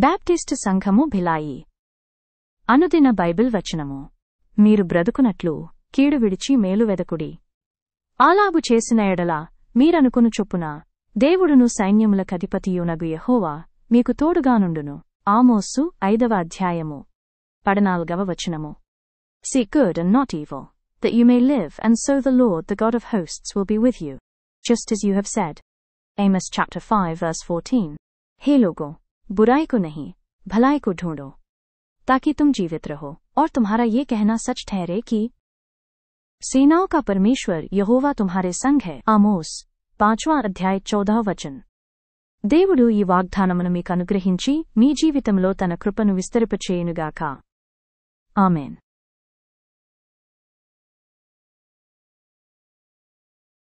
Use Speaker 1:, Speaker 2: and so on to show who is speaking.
Speaker 1: Baptist సంఘము భిలాయి. అనుదిన Bible వచనము. మీరు బ్రతుకునట్లు కీడు విడిచి మేలు వెదకుడి. అలాగు చేసిన ఎడల మీరనుకును చొప్పున దేవుడును సైన్యములకధిపతియునగు యెహోవా మీకు తోడుగానుండును. ఆమోసు 5వ అధ్యాయము 14వ వచనము. Seek good and not evil, that you may live, and so the Lord, the God of hosts, will be with you, just as you have said. Amos chapter 5 verse 14. हे लोगों, बुराई को नहीं, भलाई को ढूंढो, ताकि तुम जीवित रहो और तुम्हारा ये कहना सच ठहरे कि सेनाओं का परमेश्वर यहोवा तुम्हारे संग है. आमोस 5వ అధ్యాయం 14వ వచనం. దేవుడు ఈ వాగ్దానమును మీకు అనుగ్రహించి మీ జీవితంలో తన కృపను విస్తరింపచేయునుగాక. ఆమేన్.